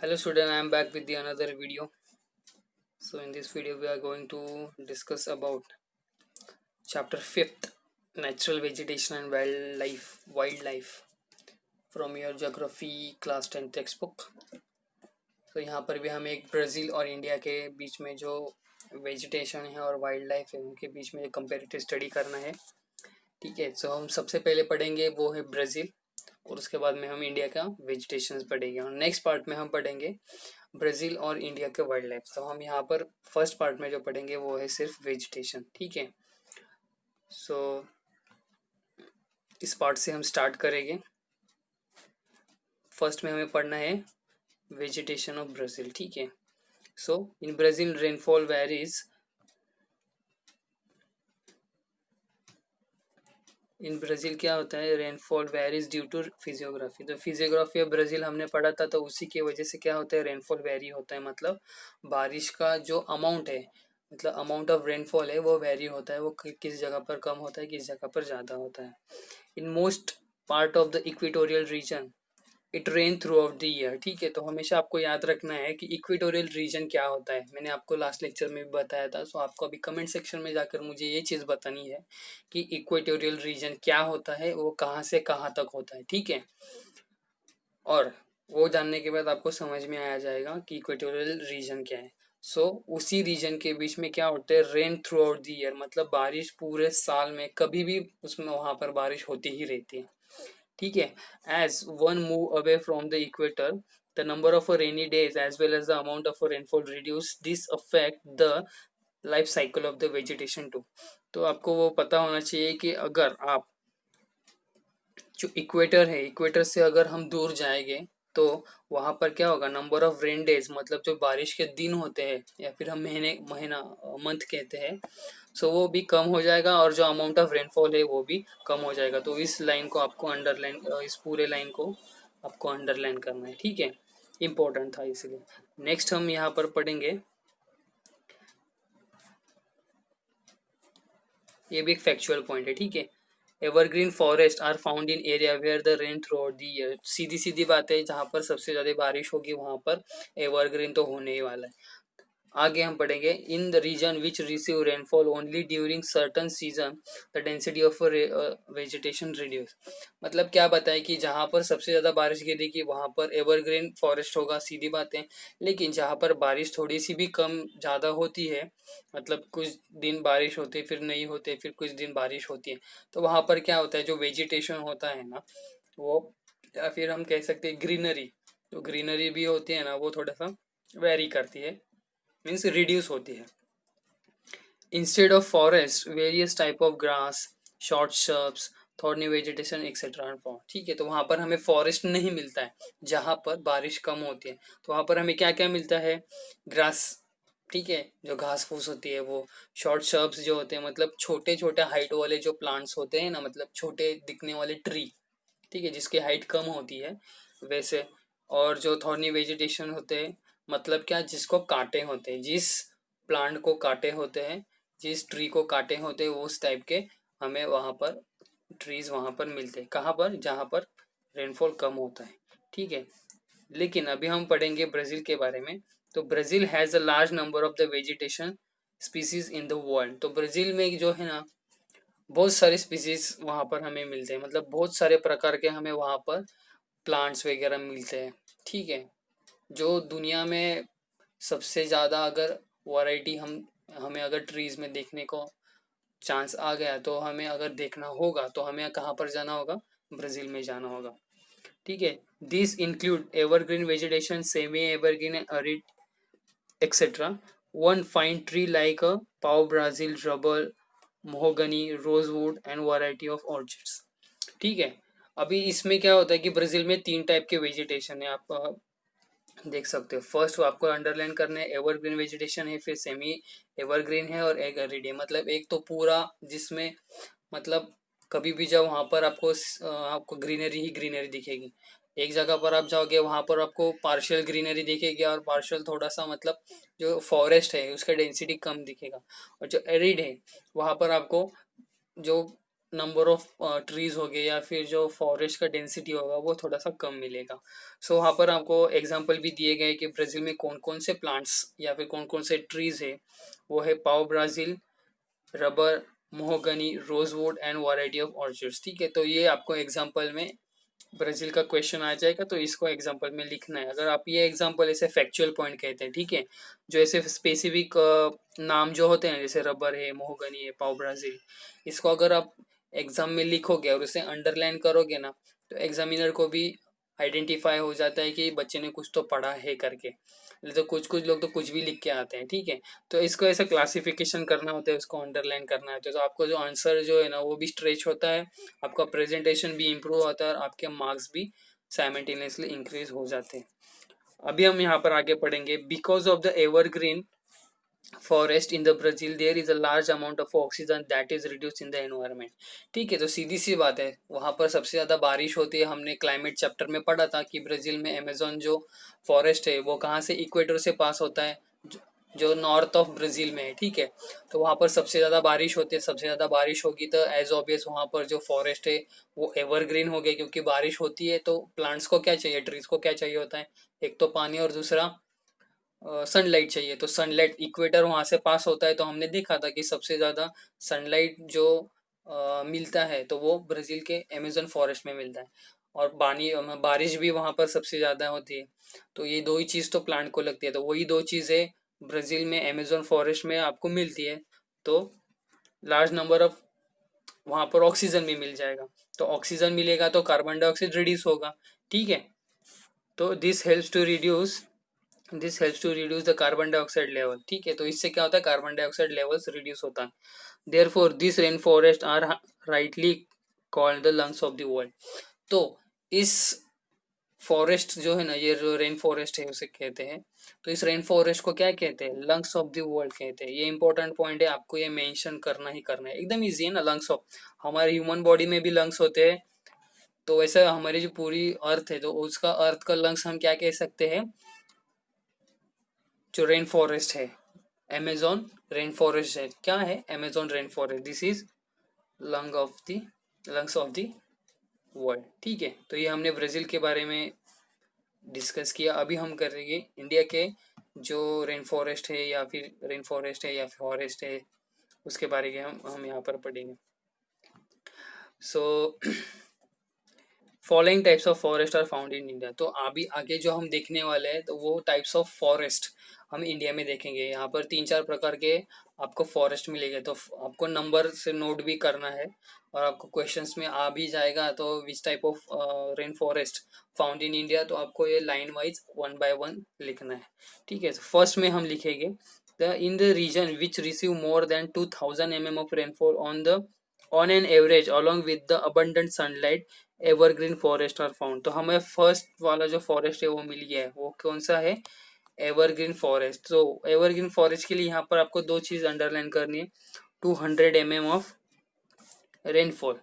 Hello student, I am back with the another video. So in this video we are going to discuss about chapter 5th, natural vegetation and wildlife from your geography class 10 textbook. तो यहाँ पर भी हमें एक Brazil और India के बीच में जो वेजिटेशन है और वाइल्ड लाइफ है उनके बीच में कंपेरेटिव स्टडी करना है। ठीक है, तो हम सबसे पहले पढ़ेंगे वो है ब्राज़ील और उसके बाद में हम इंडिया का वेजिटेशन पढ़ेंगे और नेक्स्ट पार्ट में हम पढ़ेंगे ब्राज़ील और इंडिया के वाइल्ड लाइफ। तो हम यहाँ पर फर्स्ट पार्ट में जो पढ़ेंगे वो है सिर्फ वेजिटेशन। ठीक है, सो इस पार्ट से हम स्टार्ट करेंगे। फर्स्ट में हमें पढ़ना है वेजिटेशन ऑफ ब्राज़ील। ठीक है, so in Brazil rainfall varies in Brazil क्या होता है, rainfall varies due to physiography. तो फिजियोग्राफी ऑफ ब्राज़ील हमने पढ़ा था, तो उसी की वजह से क्या होता है, रेनफॉल वेरी होता है। मतलब बारिश का जो अमाउंट है, मतलब अमाउंट ऑफ रेनफॉल है वो वेरी होता है, वो किस जगह पर कम होता है, किस जगह पर ज़्यादा होता है। In most part of the equatorial region it rain throughout the year. ठीक है, तो हमेशा आपको याद रखना है कि इक्वेटोरियल रीजन क्या होता है। मैंने आपको लास्ट लेक्चर में भी बताया था, सो आपको अभी कमेंट सेक्शन में जाकर मुझे ये चीज़ बतानी है कि इक्वेटोरियल रीजन क्या होता है, वो कहाँ से कहाँ तक होता है। ठीक है, और वो जानने के बाद आपको समझ में आ जाएगा कि इक्वेटोरियल रीजन क्या है। सो उसी रीजन के बीच में क्या होता है, rain throughout the year, मतलब बारिश पूरे साल में कभी भी उसमें वहाँ पर बारिश होती ही रहती है। ठीक है, as one move away from the equator the number of rainy days as well as the amount of rainfall reduce, this affect the life cycle of the vegetation too. तो आपको वो पता होना चाहिए कि अगर आप जो इक्वेटर है, इक्वेटर से अगर हम दूर जाएंगे तो वहां पर क्या होगा, नंबर ऑफ रेन डेज मतलब जो बारिश के दिन होते हैं या फिर हम महीना मंथ कहते हैं, सो वो भी कम हो जाएगा और जो अमाउंट ऑफ रेनफॉल है वो भी कम हो जाएगा। तो इस लाइन को आपको अंडरलाइन, इस पूरे लाइन को आपको अंडरलाइन करना है। ठीक है, इम्पोर्टेंट था इसलिए। नेक्स्ट हम यहाँ पर पढ़ेंगे, ये भी एक फैक्चुअल पॉइंट है। ठीक है, evergreen forest are found in area where the rain throughout the year. सीधी सीधी बात है, जहाँ पर सबसे ज्यादा बारिश होगी वहां पर एवरग्रीन तो होने ही वाला है। आगे हम पढ़ेंगे, in the region which receive rainfall only during certain season the density of vegetation reduce. मतलब क्या बताएं कि जहाँ पर सबसे ज़्यादा बारिश गिरेगी वहाँ पर एवरग्रीन फॉरेस्ट होगा, सीधी बात है। लेकिन जहाँ पर बारिश थोड़ी सी भी कम ज़्यादा होती है, मतलब कुछ दिन बारिश होती है फिर नहीं होते, फिर कुछ दिन बारिश होती है, तो वहाँ पर क्या होता है, जो वेजिटेशन होता है ना वो, या फिर हम कह सकते हैं ग्रीनरी, जो ग्रीनरी भी होती है ना वो थोड़ा सा वेरी करती है, मीन्स रिड्यूस होती है। Instead of forest various type of grass, short shrubs, thorny vegetation etcetera form. ठीक है, तो वहां पर हमें फॉरेस्ट नहीं मिलता है जहां पर बारिश कम होती है, तो वहां पर हमें क्या क्या मिलता है, ग्रास, ठीक है, जो घास फूस होती है वो, शॉर्ट शर्ब्स जो होते हैं मतलब छोटे छोटे हाइट वाले जो प्लांट्स होते हैं ना, मतलब छोटे दिखने वाले ट्री, ठीक है, जिसकी हाइट कम होती है वैसे, और जो थॉर्नी वेजिटेशन होते हैं मतलब क्या, जिसको कांटे होते हैं, जिस प्लांट को कांटे होते हैं, जिस ट्री को कांटे होते हैं, उस टाइप के हमें वहां पर ट्रीज वहां पर मिलते हैं। कहाँ पर, जहाँ पर रेनफॉल कम होता है। ठीक है, लेकिन अभी हम पढ़ेंगे ब्राजील के बारे में। तो Brazil has a large number of the vegetation species in the world. तो ब्राजील में जो है ना बहुत सारे स्पीसीज वहां पर हमें मिलते हैं, मतलब बहुत सारे प्रकार के हमें वहां पर प्लांट्स वगैरह मिलते हैं। ठीक है, जो दुनिया में सबसे ज़्यादा अगर वैरायटी हम हमें अगर ट्रीज में देखने को चांस आ गया, तो हमें अगर देखना होगा तो हमें कहाँ पर जाना होगा, ब्राज़ील में जाना होगा। ठीक है, this include evergreen vegetation, semi evergreen, arid etcetera. One fine tree like a pav Brazil, rubber, mahogany, rosewood and variety of orchids. ठीक है, अभी इसमें क्या होता है कि ब्राज़ील में 3 टाइप के वेजिटेशन है, आप देख सकते हो। फर्स्ट आपको अंडरलाइन करना है, एवरग्रीन वेजिटेशन है, फिर सेमी एवरग्रीन है और एक एरिड है। मतलब एक तो पूरा जिसमें मतलब कभी भी जाओ वहां पर आपको आपको ग्रीनरी ही ग्रीनरी दिखेगी। एक जगह पर आप जाओगे वहां पर आपको पार्शियल ग्रीनरी दिखेगी और पार्शियल थोड़ा सा मतलब जो फॉरेस्ट है उसका डेंसिटी कम दिखेगा। और जो एरिड है वहां पर आपको जो नंबर ऑफ ट्रीज हो गए या फिर जो फॉरेस्ट का डेंसिटी होगा वो थोड़ा सा कम मिलेगा। सो वहाँ पर आपको एग्जांपल भी दिए गए कि ब्राज़ील में कौन कौन से प्लांट्स या फिर कौन कौन से ट्रीज है। वो है पाओ Brazil, rubber, mahogany, rosewood and variety of orchids. ठीक है, तो ये आपको एग्जांपल में ब्राजील का क्वेश्चन आ जाएगा, तो इसको एग्जांपल में लिखना है। अगर आप ये एग्जांपल ऐसे फैक्चुअल पॉइंट कहते हैं, ठीक है, जो ऐसे स्पेसिफिक नाम जो होते हैं जैसे रबर है, मोहगनी है, पाओ ब्राजील, इसको अगर आप एग्जाम में लिखोगे और उसे अंडरलाइन करोगे ना, तो एग्जामिनर को भी आइडेंटिफाई हो जाता है कि बच्चे ने कुछ तो पढ़ा है करके। नहीं तो कुछ कुछ लोग तो कुछ भी लिख के आते हैं, ठीक है। तो इसको ऐसा क्लासिफिकेशन करना होता है, उसको अंडरलाइन करना होता है, तो आपको जो आंसर जो है ना वो भी स्ट्रेच होता है, आपका प्रेजेंटेशन भी इम्प्रूव होता है और आपके मार्क्स भी साइमल्टेनियसली इंक्रीज हो जाते हैं। अभी हम यहाँ पर आगे पढ़ेंगे। Because of the evergreen forest in the Brazil there is a large amount of oxygen that is reduce in the environment. ठीक है, तो सीधी सी बात है, वहां पर सबसे ज्यादा बारिश होती है। हमने क्लाइमेट चैप्टर में पढ़ा था कि ब्राजील में अमेजोन जो फॉरेस्ट है वो कहाँ से, इक्वेटर से पास होता है, जो नॉर्थ ऑफ ब्राजील में है। ठीक है, तो वहाँ पर सबसे ज़्यादा बारिश होती है। सबसे ज़्यादा बारिश होगी तो एज ऑब्वियस वहाँ पर जो फॉरेस्ट है वो एवरग्रीन हो गए, क्योंकि बारिश होती है तो प्लांट्स को क्या चाहिए, ट्रीज को क्या चाहिए होता है, एक तो पानी और दूसरा सनलाइट चाहिए। तो सनलाइट इक्वेटर वहाँ से पास होता है, तो हमने देखा था कि सबसे ज़्यादा सनलाइट जो मिलता है तो वो ब्राज़ील के अमेजन फॉरेस्ट में मिलता है। और पानी बारिश भी वहाँ पर सबसे ज़्यादा होती है। तो ये दो ही चीज़ तो प्लांट को लगती है, तो वही दो चीज़ें ब्राज़ील में अमेजन फॉरेस्ट में आपको मिलती है। तो लार्ज नंबर ऑफ वहाँ पर ऑक्सीजन भी मिल जाएगा। तो ऑक्सीजन मिलेगा तो कार्बन डाइऑक्साइड रिड्यूस होगा। ठीक है, तो this helps to reduce the carbon dioxide level. ठीक है, तो इससे क्या होता है, कार्बन डाइऑक्साइड लेवल्स रिड्यूस होता है। Therefore this rain forest are rightly called the lungs of the world. तो इस फॉरेस्ट जो है ना, ये जो रेन फॉरेस्ट है उसे कहते हैं। तो इस रेन फॉरेस्ट को क्या कहते हैं, लंग्स ऑफ द वर्ल्ड कहते हैं। ये इंपॉर्टेंट पॉइंट है, आपको ये मेंशन करना ही करना है। एकदम इजी है ना, लंग्स ऑफ, हमारे ह्यूमन बॉडी में भी लंग्स होते हैं। तो वैसे हमारी जो पूरी अर्थ है तो उसका अर्थ का लंग्स हम क्या कह सकते हैं, जो रेन फॉरेस्ट है, अमेजोन रेन फॉरेस्ट है। क्या है Amazon rain forest, this is lung of the lungs of the world. ठीक है, तो ये हमने ब्राजील के बारे में डिस्कस किया। अभी हम करेंगे इंडिया के जो रेन फॉरेस्ट है या फिर रेन फॉरेस्ट है या फॉरेस्ट है, उसके बारे में हम यहाँ पर पढ़ेंगे। So following types of forest are found in India. तो अभी आगे जो हम देखने वाले हैं तो वो टाइप्स ऑफ फॉरेस्ट हम इंडिया में देखेंगे। यहाँ पर 3-4 प्रकार के आपको फॉरेस्ट मिलेंगे, तो आपको नंबर से नोट भी करना है और आपको क्वेश्चंस में आ भी जाएगा। तो which type of rain forest found in India, तो आपको ये लाइन वाइज 1 बाय 1 लिखना है। ठीक है, फर्स्ट में हम लिखेंगे the in the region which receive more than 2000 mm of rainfall on an average along with the abundant sunlight evergreen forest are found. तो हमें फर्स्ट वाला जो फॉरेस्ट है वो मिल गया है, वो कौन सा है, एवरग्रीन फॉरेस्ट। तो एवरग्रीन फॉरेस्ट के लिए यहाँ पर आपको दो चीज अंडरलाइन करनी है, 200 mm ऑफ रेनफॉल,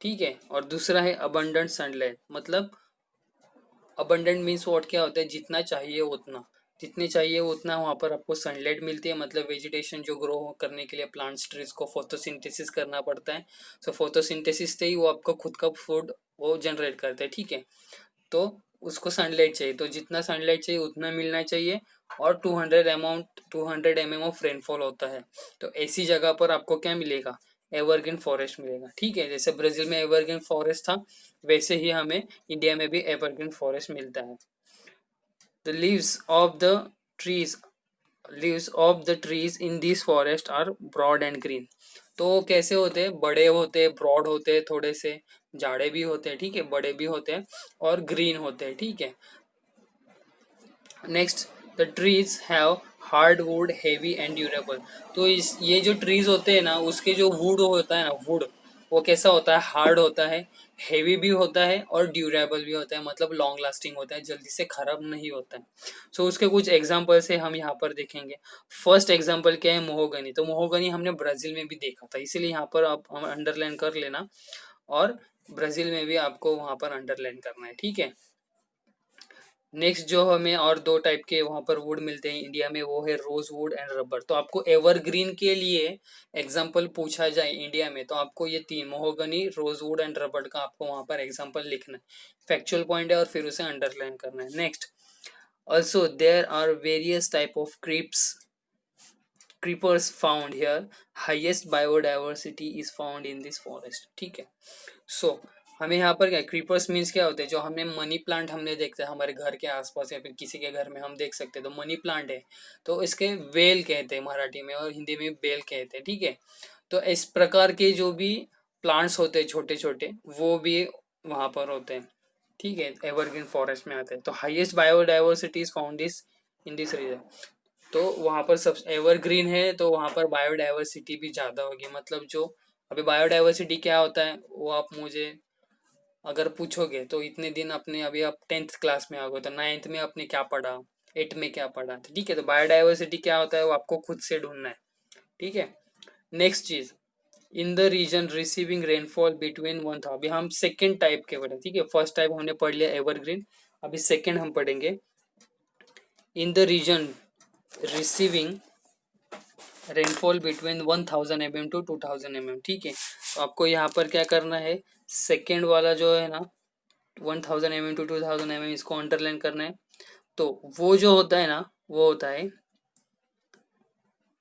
ठीक है, और दूसरा है अबंडेंट सनलाइट। मतलब अबंडेंट मीन्स वॉट क्या होता है, जितना चाहिए उतना, जितने चाहिए उतना वहाँ पर आपको सनलाइट मिलती है। मतलब वेजिटेशन जो ग्रो करने के लिए प्लांट्स ट्रीज को फोटोसिंथेसिस करना पड़ता है। सो फोटोसिंथेसिस से ही वो आपको खुद का फूड वो जनरेट करते हैं। ठीक है, तो उसको सनलाइट चाहिए, तो जितना सनलाइट चाहिए उतना मिलना चाहिए। और 200 mm ऑफ रेनफॉल होता है। तो ऐसी जगह पर आपको क्या मिलेगा, एवरग्रीन फॉरेस्ट मिलेगा। ठीक है, जैसे ब्राजील में एवरग्रीन फॉरेस्ट था वैसे ही हमें इंडिया में भी एवरग्रीन फॉरेस्ट मिलता है। The trees leaves of the trees in this forest are broad and green. तो कैसे होते हैं, बड़े होते हैं, ब्रॉड होते हैं, थोड़े से जाड़े भी होते हैं। ठीक है, बड़े भी होते हैं और ग्रीन होते हैं। ठीक है, next the trees have hard would heavy and durable. तो इस ये जो ट्रीज होते हैं ना उसके जो वुड होता है ना, वुड वो कैसा होता है, हार्ड होता है, हेवी भी होता है और ड्यूरेबल भी होता है। मतलब लॉन्ग लास्टिंग होता है, जल्दी से खराब नहीं होता है। सो उसके कुछ एग्जाम्पल से हम यहाँ पर देखेंगे। फर्स्ट एग्जाम्पल क्या है, मोहोगनी। तो मोहोगनी हमने ब्राजील में भी देखा था, इसीलिए यहाँ पर आप हम अंडरलाइन कर लेना और ब्राजील में भी आपको वहां पर अंडरलाइन करना है। ठीक है, नेक्स्ट जो हमें और दो टाइप के वहां पर वुड मिलते हैं इंडिया में, वो है रोज वुड एंड रबर। तो आपको एवरग्रीन के लिए एग्जांपल पूछा जाए इंडिया में, तो आपको ये तीन, mahogany, rosewood and rubber का आपको वहां पर एग्जांपल लिखना है, फैक्चुअल पॉइंट है, और फिर उसे अंडरलाइन करना है। Next, also there are various type of creepers found here, highest biodiversity is found in this forest। ठीक है, सो हमें यहाँ पर क्या, क्रीपर्स मीन्स क्या होते हैं, जो हमने मनी प्लांट हमने देखते हैं हमारे घर के आसपास या फिर किसी के घर में हम देख सकते हैं, तो मनी प्लांट है, तो इसके वेल कहते हैं मराठी में, और हिंदी में बेल कहते हैं। ठीक है, तो इस प्रकार के जो भी प्लांट्स होते हैं छोटे छोटे, वो भी वहां पर होते हैं। ठीक है, एवरग्रीन फॉरेस्ट में आते हैं। तो highest biodiversity is found this in this region, तो वहां पर सब एवरग्रीन है, तो वहां पर बायोडाइवर्सिटी भी ज्यादा होगी। मतलब जो अभी बायोडाइवर्सिटी क्या होता है वो आप मुझे अगर पूछोगे, तो इतने दिन अपने, अभी आप 10th क्लास में आओगे तो 9th में आपने क्या पढ़ा, 8th में क्या पढ़ा, ठीक है। तो बायोडाइवर्सिटी क्या होता है वो आपको खुद से ढूंढना है। ठीक है, नेक्स्ट चीज, in the region receiving rainfall between one था, अभी हम सेकेंड टाइप के पढ़े। ठीक है, फर्स्ट टाइप हमने पढ़ लिया एवरग्रीन, अभी सेकेंड हम पढ़ेंगे। In the region receiving rainfall between 1000 mm to 2000 mm। ठीक है, तो आपको यहाँ पर क्या करना है, सेकेंड वाला जो है ना 1000 mm to 2000 mm, इसको अंडरलाइन करना है। तो वो जो होता है ना, वो होता है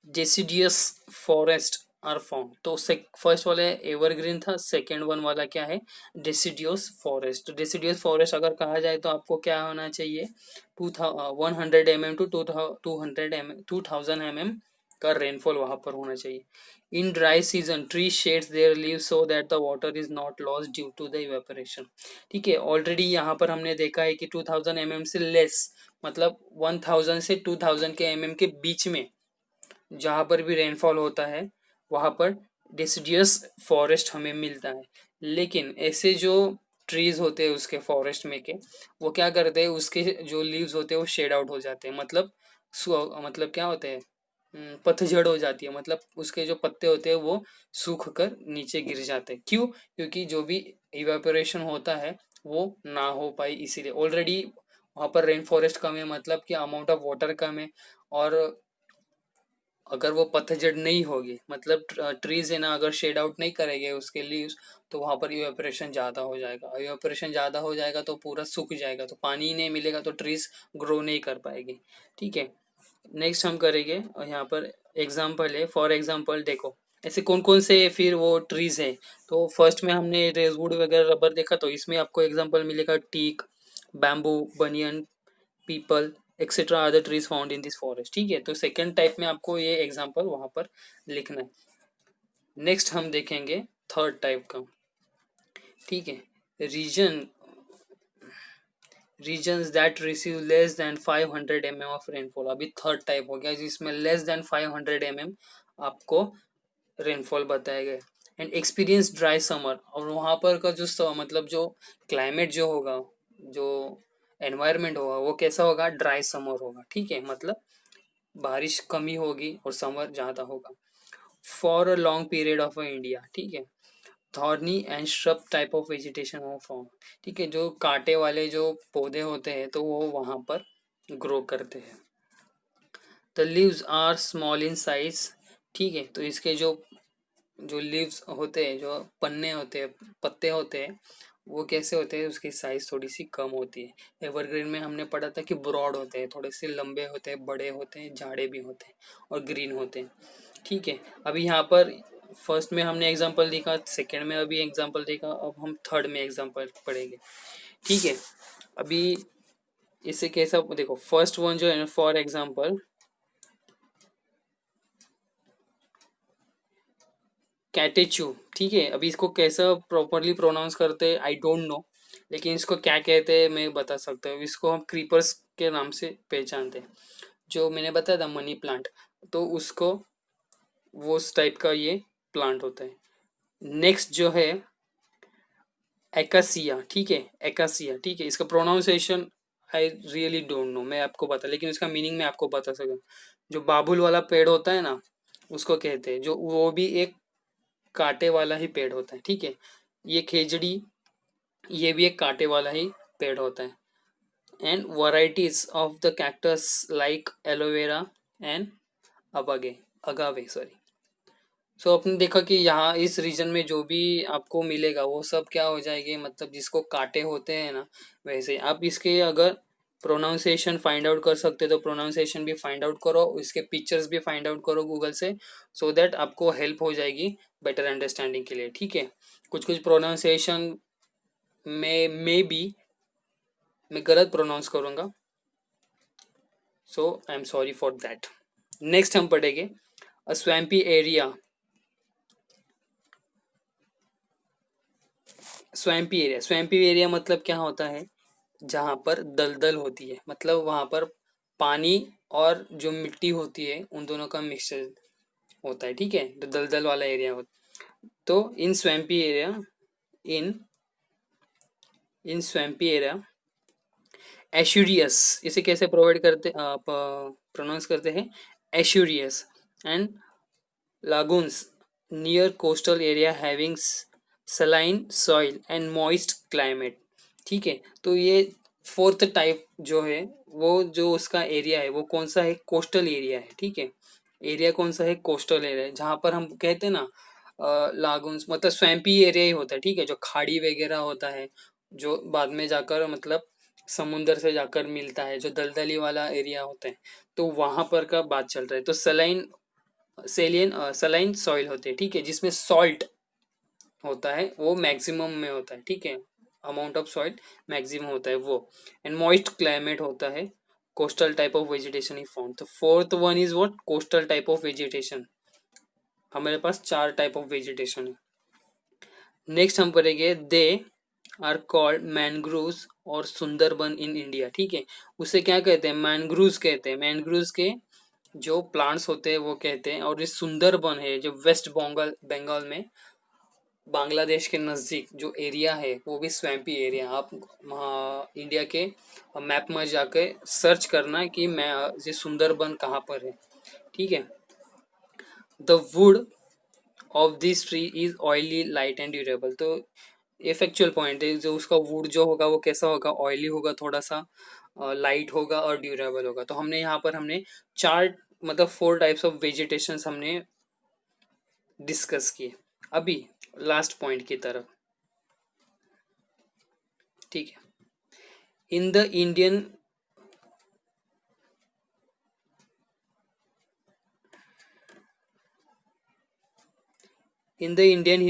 डेसिडियस फॉरेस्ट आर फाउंड। तो फर्स्ट वाला एवरग्रीन था, सेकेंड वन वाला क्या है, डेसिडियस फॉरेस्ट। तो डेसिडियस फॉरेस्ट अगर कहा जाए तो आपको क्या होना चाहिए, 100 mm to 2000 mm का रेनफॉल वहां पर होना चाहिए। In dry season tree sheds their leaves so that the water is not lost due to the evaporation. ठीक है, ऑलरेडी यहाँ पर हमने देखा है कि 2000 mm से लेस, मतलब 1000 से 2000 के mm के बीच में जहां पर भी रेनफॉल होता है वहां पर डिसिडियस फॉरेस्ट हमें मिलता है। लेकिन ऐसे जो ट्रीज होते हैं उसके फॉरेस्ट में के, वो क्या करते हैं, उसके जो लीव्स होते हैं वो शेड आउट हो जाते हैं, मतलब मतलब क्या होते हैं, पतझड़ हो जाती है, मतलब उसके जो पत्ते होते हैं वो सूख कर नीचे गिर जाते हैं। क्यों, क्योंकि जो भी इवेपोरेशन होता है वो ना हो पाई, इसीलिए। ऑलरेडी वहां पर रेन फॉरेस्ट कम है, मतलब कि अमाउंट ऑफ वाटर कम है, और अगर वो पतझड़ नहीं होगी, मतलब ट्रीज है ना अगर शेड आउट नहीं करेंगे उसके लीव्स, तो वहां पर इवेपोरेशन ज्यादा हो जाएगा। इवेपोरेशन ज्यादा हो जाएगा तो पूरा सूख जाएगा, तो पानी ही नहीं मिलेगा तो ट्रीज ग्रो नहीं कर पाएगी। ठीक है, नेक्स्ट हम करेंगे, और यहाँ पर एग्जाम्पल है, फॉर एग्जाम्पल देखो ऐसे कौन कौन से फिर वो ट्रीज है। तो फर्स्ट में हमने रेजवुड वगैरह रबर देखा, तो इसमें आपको एग्जाम्पल मिलेगा teak, bamboo, banyan, peepal etcetera other trees found in this forest. ठीक है, तो सेकंड टाइप में आपको ये एग्जांपल वहां पर लिखना है। नेक्स्ट हम देखेंगे थर्ड टाइप का। ठीक है, region regions that receive less than 500 mm of rainfall, अभी थर्ड टाइप हो गया जिसमें लेस देन 500 mm आपको रेनफॉल बताया गया। एंड एक्सपीरियंस ड्राई समर, और वहां पर का जो मतलब जो क्लाइमेट जो होगा, जो एनवायरमेंट होगा वो कैसा होगा, ड्राई समर होगा। ठीक है, मतलब बारिश कमी होगी और समर ज़्यादा होगा। For a long period of India. ठीक है, thorny and shrub type of vegetation of form. ठीक है, जो कांटे वाले जो पौधे होते हैं तो वो वहाँ पर ग्रो करते हैं। The leaves are small in size. ठीक है, तो इसके जो जो लीव्स होते हैं, जो पन्ने होते हैं, पत्ते होते हैं, वो कैसे होते हैं, उसकी साइज थोड़ी सी कम होती है। एवरग्रीन में हमने पढ़ा था कि ब्रॉड होते हैं, थोड़े से लंबे होते हैं, बड़े होते हैं, झाड़े भी होते हैं, और ग्रीन होते हैं। ठीक है, अभी यहाँ पर फर्स्ट में हमने एग्जांपल देखा, सेकंड में अभी एग्जांपल देखा, अब हम थर्ड में एग्जांपल पढ़ेंगे। ठीक है, अभी इसे कैसा देखो, फर्स्ट वन जो है फॉर एग्जांपल कैटेचू। ठीक है, अभी इसको कैसा प्रॉपरली प्रोनाउंस करते हैं आई डोंट नो, लेकिन इसको क्या कहते हैं मैं बता सकता हूँ। इसको हम क्रीपर्स के नाम से पहचानते हैं। जो मैंने बताया था मनी प्लांट, तो उसको वो उस टाइप का ये प्लांट होता है। नेक्स्ट जो है एकासिया। ठीक है, एकासिया। ठीक है, इसका pronunciation I really don't know, मैं आपको बता, लेकिन इसका मीनिंग मैं आपको बता सकता हूँ। जो बाबुल वाला पेड़ होता है ना, उसको कहते हैं, जो वो भी एक कांटे वाला ही पेड़ होता है। ठीक है, ये खेजड़ी, ये भी एक कांटे वाला ही पेड़ होता है। and varieties of the cactus like aloe vera and agave sorry. सो आपने देखा कि यहाँ इस रीजन में जो भी आपको मिलेगा वो सब क्या हो जाएगी, मतलब जिसको कांटे होते हैं ना, वैसे आप इसके अगर प्रोनाउंसिएशन फाइंड आउट कर सकते तो प्रोनाउंसिएशन भी फाइंड आउट करो, इसके पिक्चर्स भी फाइंड आउट करो गूगल से, सो दैट आपको हेल्प हो जाएगी बेटर अंडरस्टैंडिंग के लिए, ठीक है। कुछ कुछ प्रोनाउंसिएशन में मे बी मैं गलत प्रोनाउंस करूँगा, so I am sorry for that. Next हम पढ़ेंगे a swampy area. Swampy area मतलब क्या होता है, जहाँ पर दलदल होती है, मतलब वहाँ पर पानी और जो मिट्टी होती है उन दोनों का मिक्सचर होता है, ठीक है, तो दलदल वाला एरिया होता है। तो in swampy area in in swampy area estuaries, इसे कैसे प्रोवाइड करते प्रोनाउंस करते हैं, estuaries and lagoons near coastal area having saline soil and moist climate, ठीक है। तो ये फोर्थ टाइप जो है वो जो उसका एरिया है वो कौन सा है, कोस्टल एरिया है, ठीक है। एरिया कौन सा है, कोस्टल एरिया है, जहाँ पर हम कहते हैं ना लागून्स मतलब स्वैम्पी एरिया ही होता है, ठीक है, जो खाड़ी वगैरह होता है जो बाद में जाकर मतलब समुंदर से जाकर मिलता है, जो दलदली वाला एरिया होता है, तो वहां पर का बात चल रहा है। तो सलाइन सॉइल होते हैं, ठीक है, जिसमें सॉल्ट होता है वो मैक्सिमम में होता है, ठीक है, अमाउंट ऑफ सॉइल मैक्सिमम होता है वो, एंड मॉइस्ट क्लाइमेट होता है, कोस्टल टाइप ऑफ वेजिटेशन ही फाउंड। तो fourth one is what, coastal type of vegetation. हमारे पास चार टाइप ऑफ वेजिटेशन है। नेक्स्ट हम पढ़ेंगे दे आर कॉल्ड मैनग्रूव्स और सुंदरबन इन इंडिया, ठीक है। उसे क्या कहते हैं, मैनग्रूव्स कहते हैं, मैनग्रूव्स के जो प्लांट्स होते हैं वो कहते हैं। और ये सुंदरबन है जो वेस्ट बंगाल बंगाल में बांग्लादेश के नज़दीक जो एरिया है वो भी स्वैम्पी एरिया। आप इंडिया के मैप में जाके सर्च करना कि मैं ये सुंदरबन कहाँ पर है, ठीक है। The wood of this tree is oily light and durable. तो ये फैक्चुअल पॉइंट है, जो उसका वुड जो होगा वो कैसा होगा, ऑयली होगा, थोड़ा सा लाइट होगा और ड्यूरेबल होगा। तो हमने यहाँ पर हमने चार मतलब फोर टाइप्स ऑफ वेजिटेशन हमने डिस्कस किए। अभी लास्ट पॉइंट की तरफ, ठीक है। In the Indian in the Indian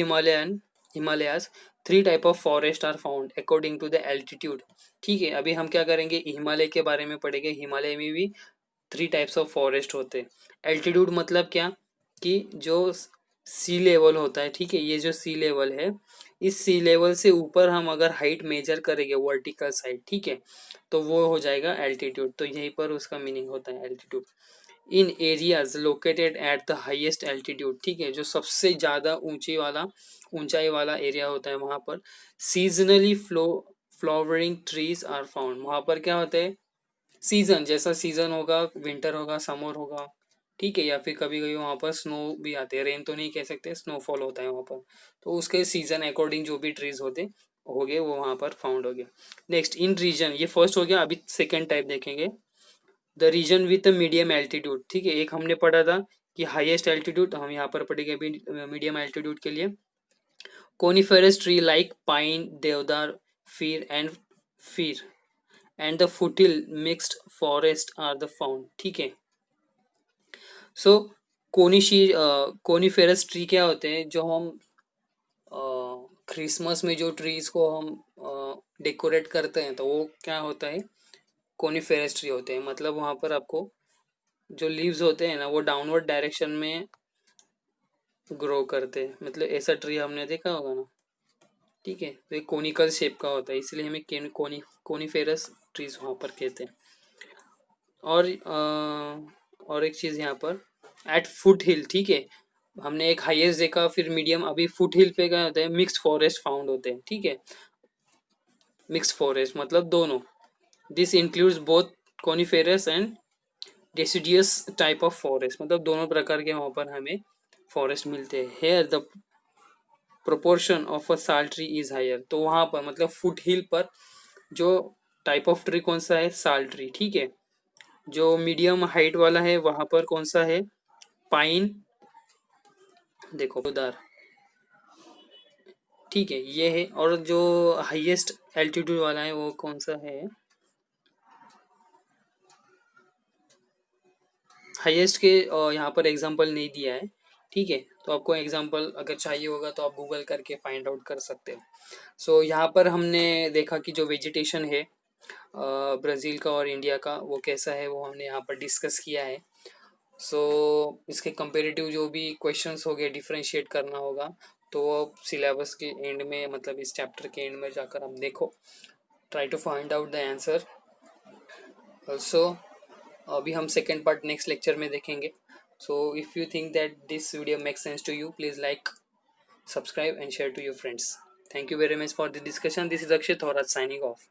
Himalayas three type of forest are found according to the altitude, ठीक है। अभी हम क्या करेंगे, हिमालय के बारे में पढ़ेंगे। हिमालय में भी थ्री टाइप्स ऑफ फॉरेस्ट होते हैं। एल्टीट्यूड मतलब क्या, कि जो सी लेवल होता है, ठीक है, ये जो सी लेवल है, इस सी लेवल से ऊपर हम अगर हाइट मेजर करेंगे वर्टिकल साइड, ठीक है, तो वो हो जाएगा एल्टीट्यूड। तो यहीं पर उसका मीनिंग होता है altitude. In areas located at the highest altitude, ठीक है, जो सबसे ज़्यादा ऊंचाई वाला एरिया होता है वहाँ पर seasonally flowering trees are found. वहाँ पर क्या होता है, सीजन जैसा सीजन होगा, विंटर होगा, समर होगा, ठीक है, या फिर कभी कभी वहाँ पर स्नो भी आते हैं, रेन तो नहीं कह सकते, स्नोफॉल होता है वहाँ पर। तो उसके सीजन अकॉर्डिंग जो भी ट्रीज होते हो गए वो वहाँ पर फाउंड हो गया। नेक्स्ट इन रीजन, ये फर्स्ट हो गया। अभी सेकेंड टाइप देखेंगे, the region with medium altitude, ठीक है। एक हमने पढ़ा था कि हाईएस्ट एल्टीट्यूड, हम यहाँ पर पढ़ेंगे अभी मीडियम एल्टीट्यूड के लिए। Coniferous tree like pine, deodar, fir and the foothill mixed forest are the found, ठीक है। सो कोनिफेरस ट्री क्या होते हैं, जो हम क्रिसमस में जो ट्रीज को हम डेकोरेट करते हैं तो वो क्या होता है, कोनिफेरस ट्री होते हैं। मतलब वहाँ पर आपको जो लीव्स होते हैं ना वो डाउनवर्ड डायरेक्शन में ग्रो करते हैं, मतलब ऐसा ट्री हमने देखा होगा ना, ठीक है। तो ये कोनिकल शेप का होता है, इसलिए हमें कोनिफेरस ट्रीज वहाँ पर कहते हैं। और एक चीज़ यहाँ पर एट फुट हिल, ठीक है, हमने एक हाईएस्ट देखा, फिर मीडियम, अभी फुट हिल पे क्या होता है, मिक्स्ड फॉरेस्ट फाउंड होते हैं, ठीक है। मिक्स्ड फॉरेस्ट मतलब दोनों, this includes both coniferous and deciduous type of forest, मतलब दोनों प्रकार के वहाँ पर हमें फॉरेस्ट मिलते हैं। Here the proportion of a sal tree is higher, तो वहाँ पर मतलब फुट हिल पर जो टाइप ऑफ ट्री कौन सा है, साल ट्री, ठीक है। जो मीडियम हाइट वाला है वहां पर कौन सा है, पाइन, देखो उधर, ठीक है ये है। और जो हाईएस्ट एल्टीट्यूड वाला है वो कौन सा है, हाईएस्ट के यहाँ पर एग्जांपल नहीं दिया है, ठीक है। तो आपको एग्जांपल अगर चाहिए होगा तो आप गूगल करके फाइंड आउट कर सकते हो। सो यहाँ पर हमने देखा कि जो वेजिटेशन है ब्राज़ील का और इंडिया का वो कैसा है, वो हमने यहाँ पर डिस्कस किया है। सो इसके कंपेरेटिव जो भी क्वेश्चंस हो गए डिफरेंशिएट करना होगा, तो वो सिलेबस के एंड में, मतलब इस चैप्टर के एंड में जाकर आप देखो, try to find out the answer also. अभी हम सेकेंड पार्ट नेक्स्ट लेक्चर में देखेंगे। So if you think that this video makes sense to you, please like, subscribe and share to your friends. Thank you very much for the discussion. This is Akshay Thorat signing off.